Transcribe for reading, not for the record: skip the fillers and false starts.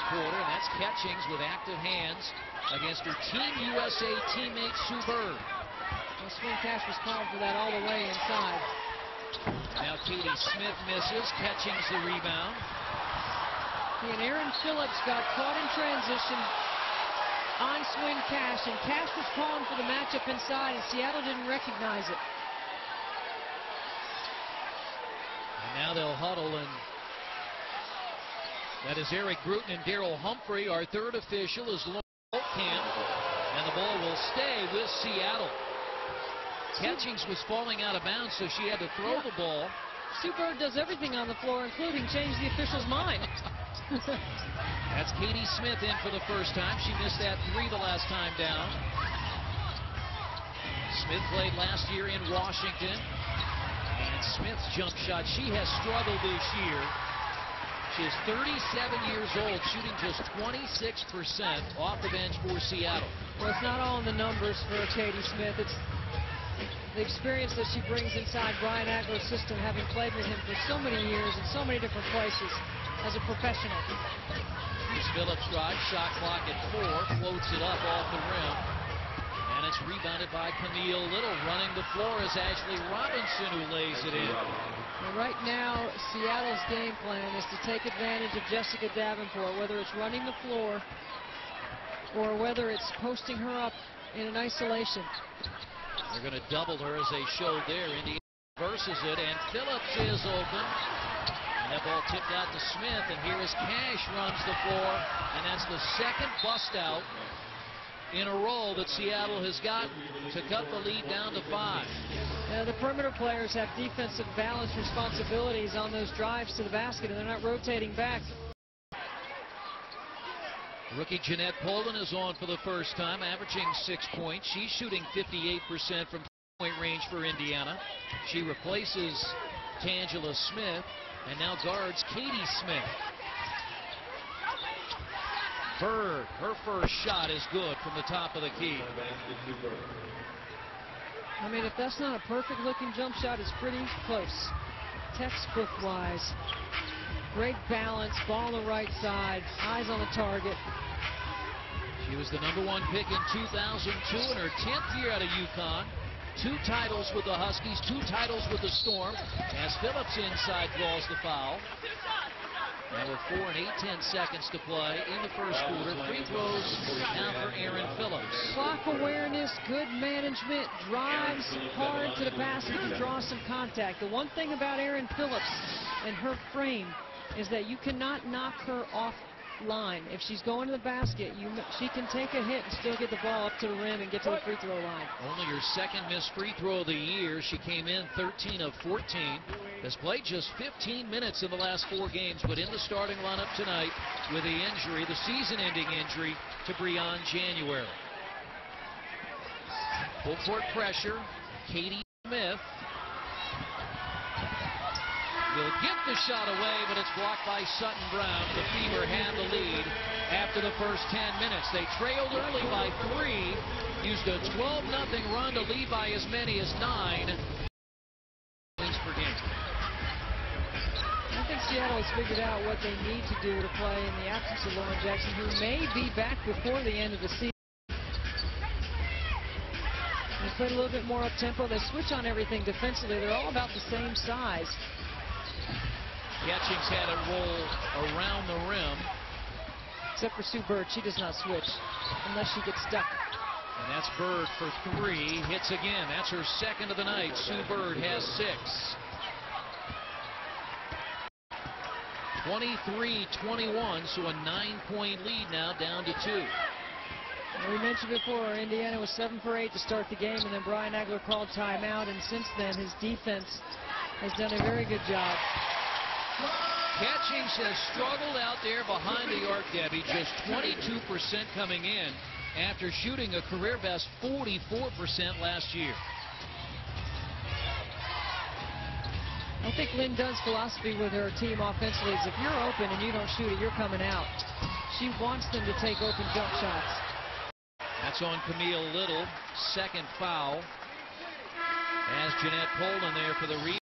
quarter, and that's Catchings with active hands against her Team USA teammate Sue Bird. Well, Swin Cash was called for that all the way inside. Now Katie Smith misses. Catchings the rebound. And Aaron Phillips got caught in transition on Swin Cash, and Cash was calling for the matchup inside, and Seattle didn't recognize it. And now they'll huddle, and that is Eric Bruton and Daryl Humphrey. Our third official is Lauren Holtkamp, and the ball will stay with Seattle. Catchings was falling out of bounds, so she had to throw the ball. Sue Bird does everything on the floor, including change the official's mind. That's Katie Smith in for the first time. She missed that three the last time down. Smith played last year in Washington. And Smith's jump shot, she has struggled this year. She is 37 years old, shooting just 26% off the bench for Seattle. Well, it's not all in the numbers for Katie Smith. It's the experience that she brings inside Brian Agler's system, having played with him for so many years in so many different places as a professional. Here's Phillips drive, shot clock at 4, floats it up off the rim. And it's rebounded by Camille Little. Running the floor is Ashley Robinson, who lays it in. And right now, Seattle's game plan is to take advantage of Jessica Davenport, whether it's running the floor or whether it's posting her up in an isolation. They're going to double her as they showed there. Indiana versus it, and Phillips is open. And that ball tipped out to Smith, and here is Cash runs the floor, and that's the second bust out in a row that Seattle has gotten to cut the lead down to 5. The perimeter players have defensive balance responsibilities on those drives to the basket, and they're not rotating back. Rookie Jeanette Poland is on for the first time, averaging 6 points. She's shooting 58% from point range for Indiana. She replaces Tangela Smith and now guards Katie Smith. Bird, her first shot is good from the top of the key. I mean, if that's not a perfect looking jump shot, it's pretty close. Textbook wise. Great balance, ball on the right side, eyes on the target. She was the #1 pick in 2002 in her 10th year out of UConn. 2 titles with the Huskies, 2 titles with the Storm. As Phillips inside draws the foul. Now with 4 and 8/10 seconds to play in the first quarter. Free throws now for Aaron Phillips. Clock awareness, good management, drives hard to the basket to draw some contact. The one thing about Aaron Phillips and her frame is that you cannot knock her off line. If she's going to the basket, she can take a hit and still get the ball up to the rim and get to the free throw line. Only her second missed free throw of the year. She came in 13 of 14. Has played just 15 minutes in the last 4 games, but in the starting lineup tonight with the injury, the season-ending injury to Breon January. Full court pressure. Katie Smith will get the shot away, but it's blocked by Sutton Brown. The Fever had the lead after the first 10 minutes. They trailed early by 3, used a 12-0 run to lead by as many as 9 points per game. I think Seattle has figured out what they need to do to play in the absence of Lauren Jackson, who may be back before the end of the season. They played a little bit more up-tempo. They switch on everything defensively. They're all about the same size. Catchings had it roll around the rim. Except for Sue Bird. She does not switch unless she gets stuck. And that's Bird for 3. Hits again. That's her second of the night. Sue Bird has 6. 23-21, so a 9-point lead now down to 2. We mentioned before, Indiana was 7 for 8 to start the game, and then Brian Agler called timeout, and since then his defense has done a very good job. Catchings has struggled out there behind the arc, Debbie. Just 22% coming in after shooting a career-best 44% last year. I think Lynn Dunn's philosophy with her team offensively is if you're open and you don't shoot it, you're coming out. She wants them to take open jump shots. That's on Camille Little. Second foul. As Jeanette Poland there for the rebound.